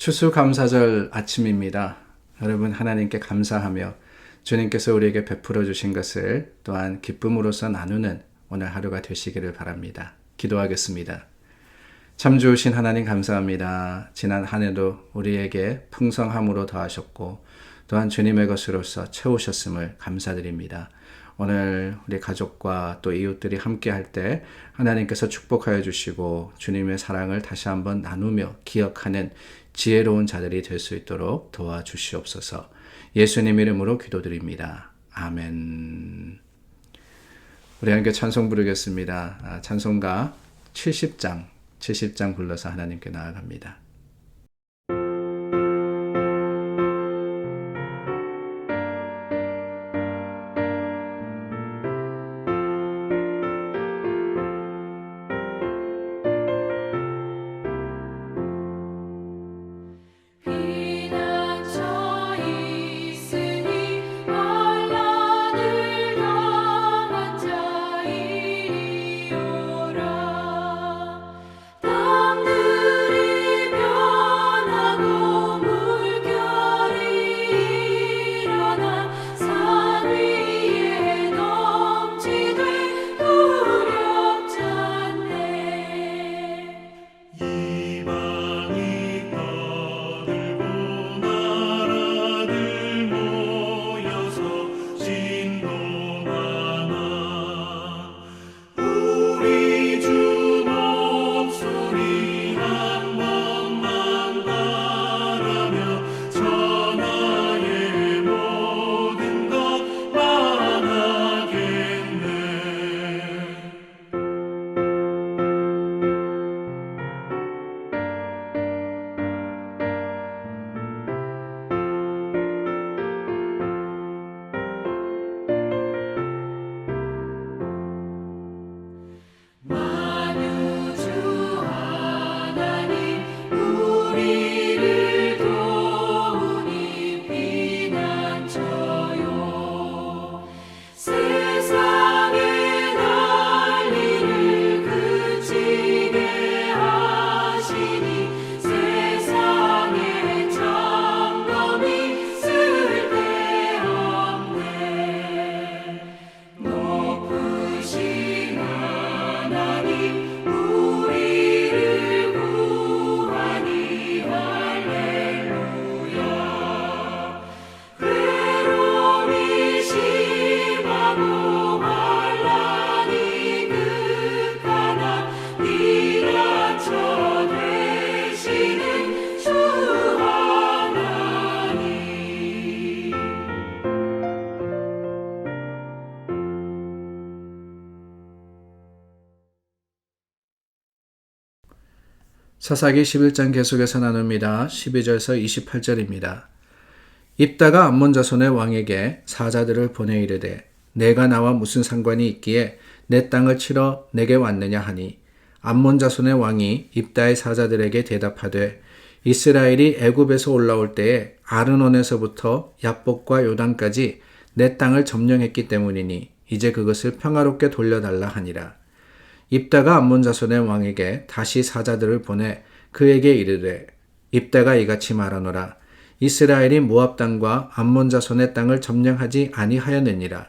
추수감사절 아침입니다. 여러분 하나님께 감사하며 주님께서 우리에게 베풀어 주신 것을 또한 기쁨으로써 나누는 오늘 하루가 되시기를 바랍니다. 기도하겠습니다. 참 좋으신 하나님 감사합니다. 지난 한 해도 우리에게 풍성함으로 더하셨고 또한 주님의 것으로서 채우셨음을 감사드립니다. 오늘 우리 가족과 또 이웃들이 함께 할 때 하나님께서 축복하여 주시고 주님의 사랑을 다시 한번 나누며 기억하는 지혜로운 자들이 될 수 있도록 도와주시옵소서. 예수님 이름으로 기도드립니다. 아멘. 우리 함께 찬송 부르겠습니다. 찬송가 70장 불러서 하나님께 나아갑니다. 사사기 11장 계속해서 나눕니다. 12절에서 28절입니다. 입다가 암몬 자손의 왕에게 사자들을 보내 이르되 내가 나와 무슨 상관이 있기에 내 땅을 치러 내게 왔느냐 하니 암몬 자손의 왕이 입다의 사자들에게 대답하되 이스라엘이 애굽에서 올라올 때에 아르논에서부터 야복과 요단까지 내 땅을 점령했기 때문이니 이제 그것을 평화롭게 돌려달라 하니라. 입다가 암몬 자손의 왕에게 다시 사자들을 보내 그에게 이르되 입다가 이같이 말하노라. 이스라엘이 모압 땅과 암몬 자손의 땅을 점령하지 아니하였느니라.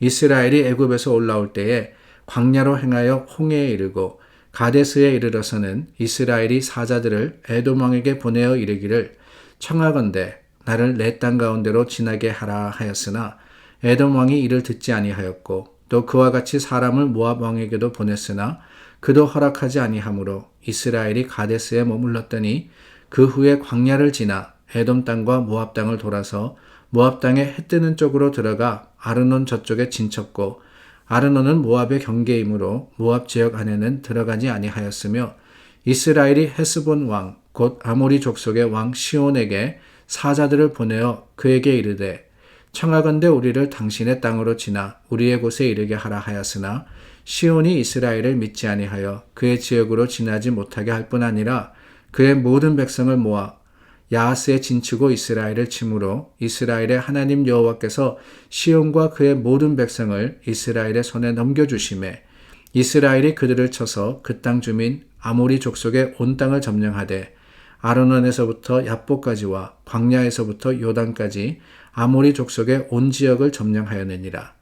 이스라엘이 애굽에서 올라올 때에 광야로 행하여 홍해에 이르고 가데스에 이르러서는 이스라엘이 사자들을 에돔 왕에게 보내어 이르기를 청하건대 나를 내 땅 가운데로 지나게 하라 하였으나 에돔 왕이 이를 듣지 아니하였고 또 그와 같이 사람을 모압 왕에게도 보냈으나 그도 허락하지 아니하므로 이스라엘이 가데스에 머물렀더니 그 후에 광야를 지나 에돔 땅과 모압 땅을 돌아서 모압 땅의 해 뜨는 쪽으로 들어가 아르논 저쪽에 진쳤고 아르논은 모압의 경계이므로 모압 지역 안에는 들어가지 아니하였으며 이스라엘이 헤스본 왕 곧 아모리 족속의 왕 시온에게 사자들을 보내어 그에게 이르되 청하건대 우리를 당신의 땅으로 지나 우리의 곳에 이르게 하라 하였으나 시온이 이스라엘을 믿지 아니하여 그의 지역으로 지나지 못하게 할 뿐 아니라 그의 모든 백성을 모아 야하스에 진치고 이스라엘을 치므로 이스라엘의 하나님 여호와께서 시온과 그의 모든 백성을 이스라엘의 손에 넘겨주시매 이스라엘이 그들을 쳐서 그 땅 주민 아모리 족속의 온 땅을 점령하되 아르논에서부터 얍보까지와 광야에서부터 요단까지 아모리 족속의 온 지역을 점령하였느니라.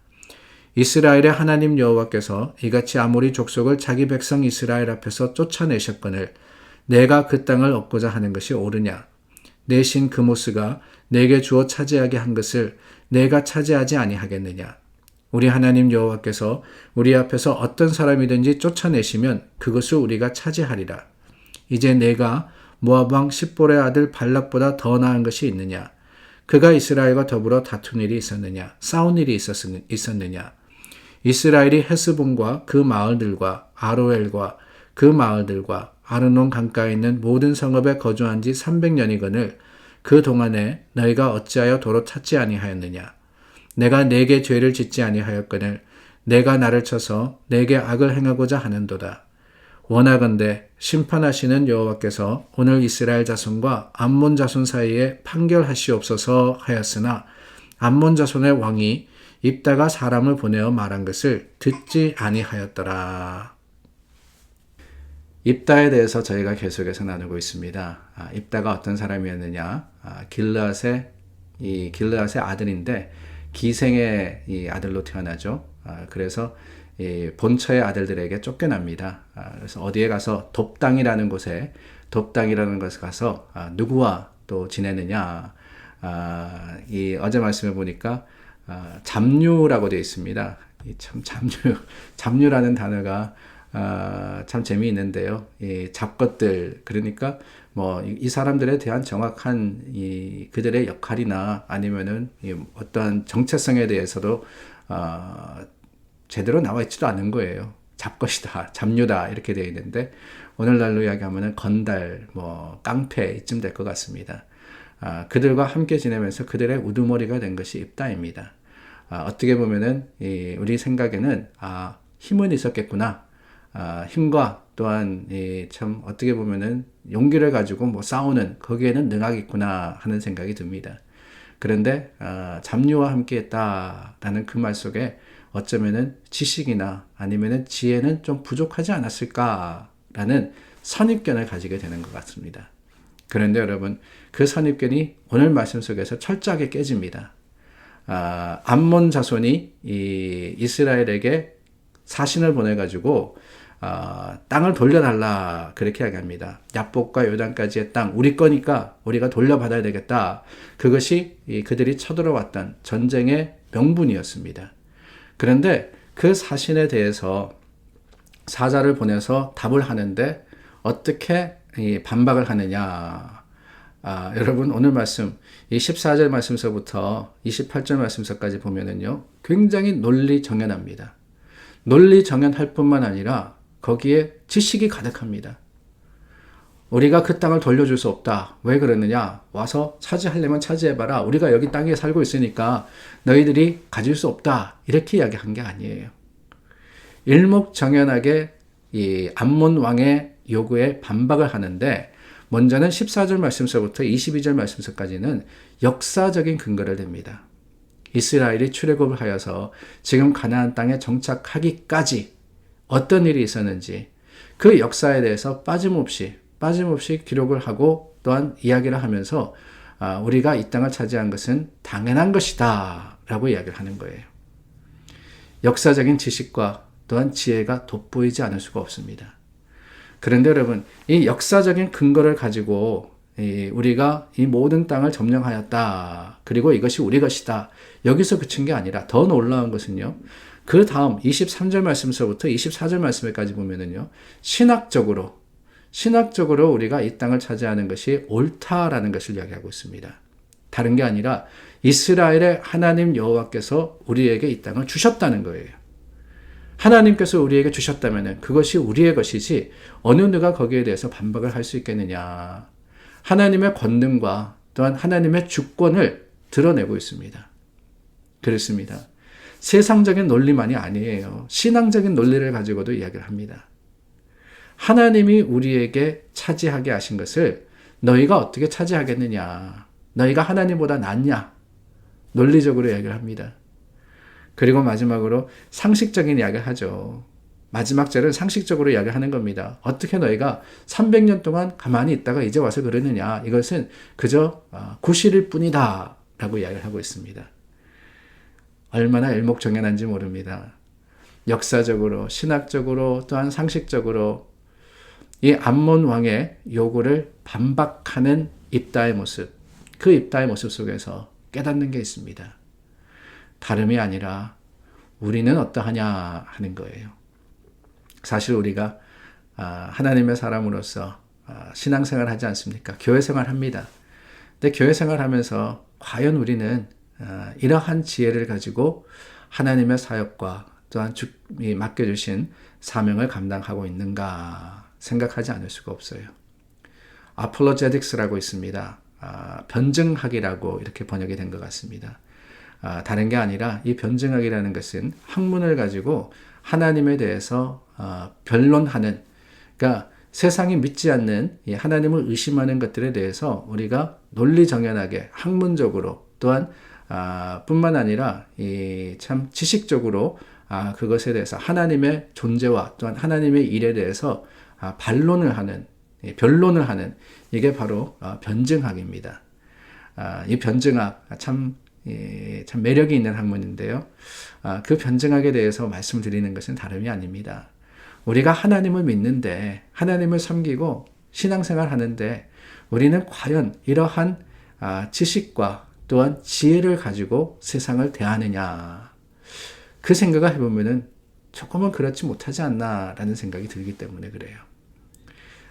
이스라엘의 하나님 여호와께서 이같이 아모리 족속을 자기 백성 이스라엘 앞에서 쫓아내셨거늘 내가 그 땅을 얻고자 하는 것이 옳으냐? 내 신 그모스가 내게 주어 차지하게 한 것을 내가 차지하지 아니하겠느냐? 우리 하나님 여호와께서 우리 앞에서 어떤 사람이든지 쫓아내시면 그것을 우리가 차지하리라. 이제 내가 모압 왕 십볼의 아들 발락보다 더 나은 것이 있느냐? 그가 이스라엘과 더불어 다툰 일이 있었느냐? 싸운 일이 있었느냐? 이스라엘이 헤스본과 그 마을들과 아로엘과 그 마을들과 아르논 강가에 있는 모든 성읍에 거주한 지 300년이거늘 그 동안에 너희가 어찌하여 도로 찾지 아니하였느냐? 내가 내게 죄를 짓지 아니하였거늘 내가 나를 쳐서 내게 악을 행하고자 하는도다. 원하건대 심판하시는 여호와께서 오늘 이스라엘 자손과 암몬 자손 사이에 판결하시옵소서 하였으나 암몬 자손의 왕이 입다가 사람을 보내어 말한 것을 듣지 아니하였더라. 입다에 대해서 저희가 계속해서 나누고 있습니다. 입다가 어떤 사람이었느냐? 길르앗의 아들인데 기생의 이 아들로 태어나죠. 그래서 이 본처의 아들들에게 쫓겨납니다. 그래서 어디에 가서 돕당이라는 곳에 가서 누구와 또 지내느냐? 이 어제 말씀에 보니까 잡류라고 되어 있습니다. 참 잡류라는 단어가 참 재미있는데요. 이 잡것들 그러니까 뭐 이 사람들에 대한 정확한 그들의 역할이나 아니면은 어떤 정체성에 대해서도 제대로 나와 있지도 않은 거예요. 잡것이다, 잡류다 이렇게 되어 있는데 오늘날로 이야기하면은 건달, 뭐 깡패 이쯤 될 것 같습니다. 그들과 함께 지내면서 그들의 우두머리가 된 것이 입다입니다. 어떻게 보면은 우리 생각에는 힘은 있었겠구나. 힘과 또한 참 어떻게 보면은 용기를 가지고 뭐 싸우는 거기에는 능하겠구나 하는 생각이 듭니다. 그런데 잡류와 함께했다라는 그 말 속에 어쩌면은 지식이나 아니면은 지혜는 좀 부족하지 않았을까라는 선입견을 가지게 되는 것 같습니다. 그런데 여러분 그 선입견이 오늘 말씀 속에서 철저하게 깨집니다. 암몬 자손이 이스라엘에게 사신을 보내가지고 땅을 돌려달라 그렇게 이야기합니다. 얍복과 요단까지의 땅 우리 거니까 우리가 돌려받아야 되겠다. 그것이 그들이 쳐들어왔던 전쟁의 명분이었습니다. 그런데 그 사신에 대해서 사자를 보내서 답을 하는데 어떻게 반박을 하느냐. 여러분 오늘 말씀 이 14절 말씀서부터 28절 말씀서까지 보면은요 굉장히 논리정연합니다. 논리정연할 뿐만 아니라 거기에 지식이 가득합니다. 우리가 그 땅을 돌려줄 수 없다. 왜 그러느냐? 와서 차지하려면 차지해봐라. 우리가 여기 땅에 살고 있으니까 너희들이 가질 수 없다. 이렇게 이야기한 게 아니에요. 일목정연하게 이 암몬 왕의 요구에 반박을 하는데 먼저는 14절 말씀서부터 22절 말씀서까지는 역사적인 근거를 댑니다. 이스라엘이 출애굽을 하여서 지금 가나안 땅에 정착하기까지 어떤 일이 있었는지 그 역사에 대해서 빠짐없이 기록을 하고 또한 이야기를 하면서 우리가 이 땅을 차지한 것은 당연한 것이다 라고 이야기를 하는 거예요. 역사적인 지식과 또한 지혜가 돋보이지 않을 수가 없습니다. 그런데 여러분 이 역사적인 근거를 가지고 우리가 이 모든 땅을 점령하였다. 그리고 이것이 우리 것이다. 여기서 그친 게 아니라 더 놀라운 것은요. 그 다음 23절 말씀서부터 24절 말씀까지 보면은요. 신학적으로 우리가 이 땅을 차지하는 것이 옳다라는 것을 이야기하고 있습니다. 다른 게 아니라 이스라엘의 하나님 여호와께서 우리에게 이 땅을 주셨다는 거예요. 하나님께서 우리에게 주셨다면 그것이 우리의 것이지 어느 누가 거기에 대해서 반박을 할 수 있겠느냐. 하나님의 권능과 또한 하나님의 주권을 드러내고 있습니다. 그렇습니다. 세상적인 논리만이 아니에요. 신앙적인 논리를 가지고도 이야기를 합니다. 하나님이 우리에게 차지하게 하신 것을 너희가 어떻게 차지하겠느냐. 너희가 하나님보다 낫냐. 논리적으로 이야기를 합니다. 그리고 마지막으로 상식적인 이야기를 하죠. 마지막 절은 상식적으로 이야기하는 겁니다. 어떻게 너희가 300년 동안 가만히 있다가 이제 와서 그러느냐. 이것은 그저 구실일 뿐이다 라고 이야기를 하고 있습니다. 얼마나 일목정연한지 모릅니다. 역사적으로, 신학적으로, 또한 상식적으로 이 암몬 왕의 요구를 반박하는 입다의 모습, 그 입다의 모습 속에서 깨닫는 게 있습니다. 다름이 아니라 우리는 어떠하냐 하는 거예요. 사실 우리가 하나님의 사람으로서 신앙생활 하지 않습니까? 교회생활 합니다. 근데 교회생활 하면서 과연 우리는 이러한 지혜를 가지고 하나님의 사역과 또한 주님이 맡겨주신 사명을 감당하고 있는가 생각하지 않을 수가 없어요. apologetics라고 있습니다. 변증학이라고 이렇게 번역이 된 것 같습니다. 다른 게 아니라 이 변증학이라는 것은 학문을 가지고 하나님에 대해서 변론하는, 그러니까 세상이 믿지 않는 이 하나님을 의심하는 것들에 대해서 우리가 논리정연하게 학문적으로 또한 뿐만 아니라 이 참 지식적으로 그것에 대해서 하나님의 존재와 또한 하나님의 일에 대해서 반론을 하는, 변론을 하는, 이게 바로 변증학입니다. 이 변증학 참 매력이 있는 학문인데요. 그 변증학에 대해서 말씀드리는 것은 다름이 아닙니다. 우리가 하나님을 믿는데, 하나님을 섬기고 신앙생활 하는데 우리는 과연 이러한 지식과 또한 지혜를 가지고 세상을 대하느냐, 그 생각을 해보면은 조금은 그렇지 못하지 않나라는 생각이 들기 때문에 그래요.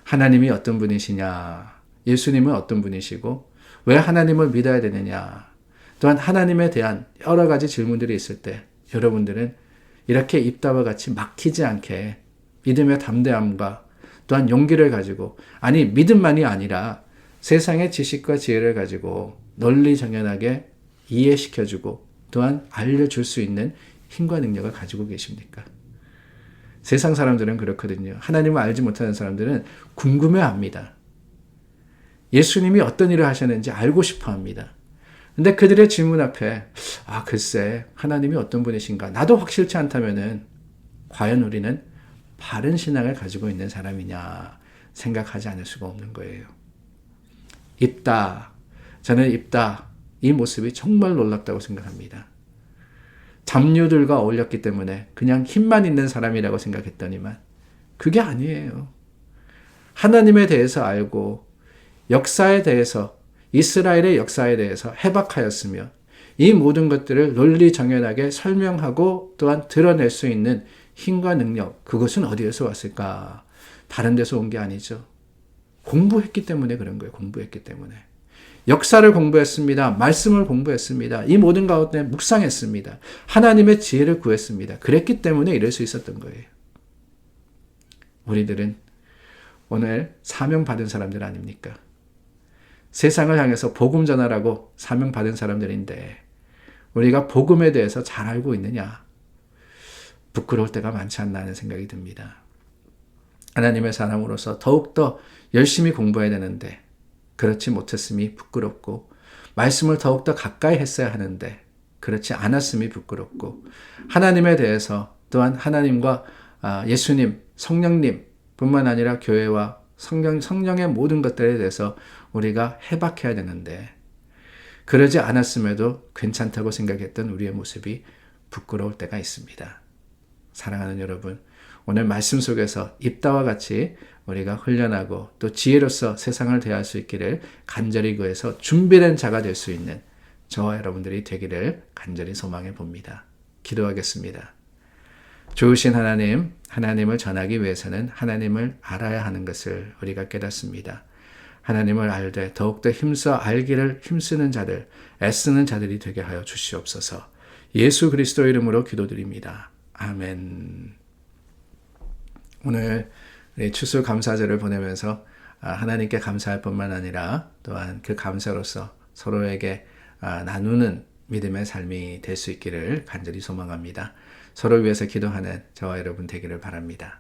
하나님이 어떤 분이시냐, 예수님은 어떤 분이시고 왜 하나님을 믿어야 되느냐, 또한 하나님에 대한 여러 가지 질문들이 있을 때 여러분들은 이렇게 입다와 같이 막히지 않게 믿음의 담대함과 또한 용기를 가지고, 아니 믿음만이 아니라 세상의 지식과 지혜를 가지고 논리정연하게 이해시켜주고 또한 알려줄 수 있는 힘과 능력을 가지고 계십니까? 세상 사람들은 그렇거든요. 하나님을 알지 못하는 사람들은 궁금해합니다. 예수님이 어떤 일을 하셨는지 알고 싶어합니다. 근데 그들의 질문 앞에 글쎄 하나님이 어떤 분이신가 나도 확실치 않다면은 과연 우리는 바른 신앙을 가지고 있는 사람이냐 생각하지 않을 수가 없는 거예요. 입다, 저는 입다, 이 모습이 정말 놀랍다고 생각합니다. 잡류들과 어울렸기 때문에 그냥 힘만 있는 사람이라고 생각했더니만 그게 아니에요. 하나님에 대해서 알고 역사에 대해서, 이스라엘의 역사에 대해서 해박하였으며 이 모든 것들을 논리정연하게 설명하고 또한 드러낼 수 있는 힘과 능력, 그것은 어디에서 왔을까? 다른 데서 온 게 아니죠. 공부했기 때문에 그런 거예요. 공부했기 때문에. 역사를 공부했습니다. 말씀을 공부했습니다. 이 모든 가운데 묵상했습니다. 하나님의 지혜를 구했습니다. 그랬기 때문에 이럴 수 있었던 거예요. 우리들은 오늘 사명 받은 사람들 아닙니까? 세상을 향해서 복음 전하라고 사명 받은 사람들인데 우리가 복음에 대해서 잘 알고 있느냐? 부끄러울 때가 많지 않나 하는 생각이 듭니다. 하나님의 사람으로서 더욱더 열심히 공부해야 되는데 그렇지 못했음이 부끄럽고, 말씀을 더욱더 가까이 했어야 하는데 그렇지 않았음이 부끄럽고, 하나님에 대해서 또한 하나님과 예수님, 성령님 뿐만 아니라 교회와 성령의 모든 것들에 대해서 우리가 해박해야 되는데 그러지 않았음에도 괜찮다고 생각했던 우리의 모습이 부끄러울 때가 있습니다. 사랑하는 여러분, 오늘 말씀 속에서 입다와 같이 우리가 훈련하고 또 지혜로서 세상을 대할 수 있기를 간절히 구해서 준비된 자가 될 수 있는 저와 여러분들이 되기를 간절히 소망해 봅니다. 기도하겠습니다. 좋으신 하나님, 하나님을 전하기 위해서는 하나님을 알아야 하는 것을 우리가 깨닫습니다. 하나님을 알되 더욱더 힘써 알기를 힘쓰는 자들, 애쓰는 자들이 되게 하여 주시옵소서. 예수 그리스도 이름으로 기도드립니다. 아멘. 오늘 추수감사절을 보내면서 하나님께 감사할 뿐만 아니라 또한 그 감사로서 서로에게 나누는 믿음의 삶이 될 수 있기를 간절히 소망합니다. 서로 위해서 기도하는 저와 여러분 되기를 바랍니다.